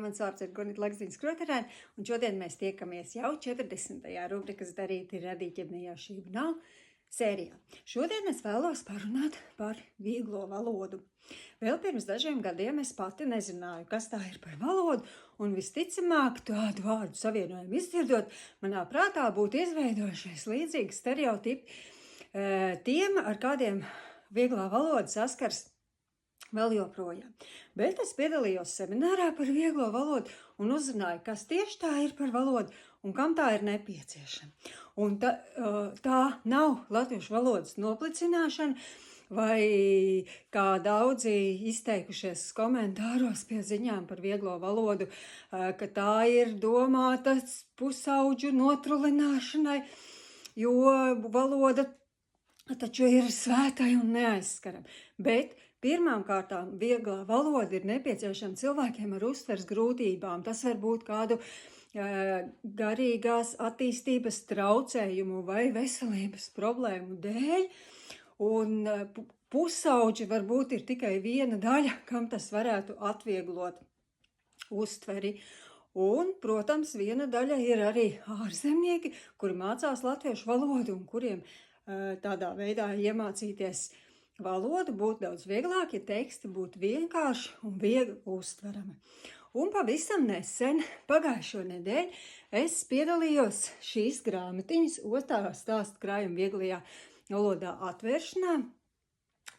mans vārds ir Gunita Lagzdiņa-Skroterēna, un šodien mēs tiekamies jau 40. rubrikas Darīt ir radīt, jeb nejaušību nav sērijā. Šodien es vēlos parunāt par vieglo valodu. Vēl pirms dažiem gadiem es pati nezināju, kas tā ir par valodu, un visticamāk tādu vārdu savienojumu izdzirdot, manā prātā būtu izveidojušies līdzīgi stereotipi tiem, ar kādiem vieglā valoda saskars vēl joprojām. Bet es piedalījos seminārā par vieglo valodu un uzzināju, kas tieši tā ir par valodu un kam tā ir nepieciešama. Un tā nav latviešu valodas noplicināšana, vai kā daudzi izteikušies komentāros pie ziņām par vieglo valodu, ka tā ir domāta pusauģu notrulināšanai, jo valoda taču ir svētai un neaizskarama. Bet pirmām kārtām vieglā valoda ir nepieciešama cilvēkiem ar uztveres grūtībām. Tas var būt kādu garīgās attīstības traucējumu vai veselības problēmu dēļ. Un pusauģi varbūt ir tikai viena daļa, kam tas varētu atvieglot uztveri. Un, protams, viena daļa ir arī ārzemnieki, kuri mācās latviešu valodu un kuriem tādā veidā iemācīties valodu būtu daudz vieglāk, ja teksti būtu vienkārši un viegli uztverami. Un pavisam nesen, pagājušo nedēļu, es piedalījos šīs grāmatiņas otrā stāsta krājuma vieglajā valodā atvēršanā,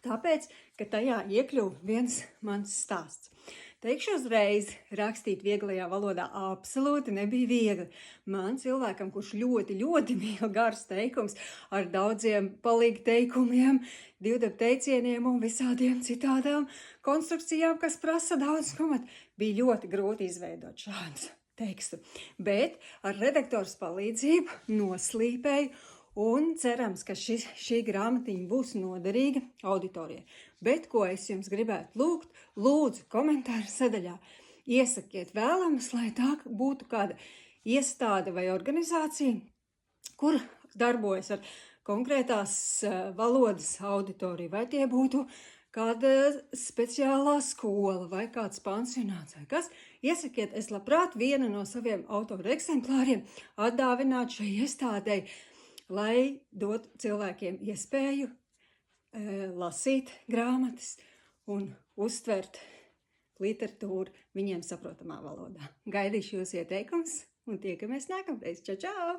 tāpēc, ka tajā iekļuva viens mans stāsts. Teikšu uzreiz, rakstīt vieglajā valodā absolūti nebija viegli. Man cilvēkam, kurš ļoti mīl garus teikums ar daudziem palīgu teikumiem, divdabu teicieniem un visādiem citādām konstrukcijām, kas prasa daudz komatu, bija ļoti grūti izveidot šādu tekstu. Bet ar redaktoras palīdzību noslīpēju un cerams, ka šī grāmatiņa būs noderīga auditorijai. Bet, ko es jums gribētu lūgt, lūdzu komentāru sadaļā. Iesakiet vēlamas, lai tā būtu kāda iestāde vai organizācija, kur darbojas ar konkrētās valodas auditoriju. Vai tie būtu kāda speciālā skola vai kāds pansionāts vai kas. Iesakiet, es labprāt vienu no saviem autoru eksemplāriem atdāvinātu šai iestādei, lai dot cilvēkiem iespēju lasīt grāmatas un uztvert literatūru viņiem saprotamā valodā. Gaidīšu jūs ieteikums un tiekamies nākamreiz. Čau, čau!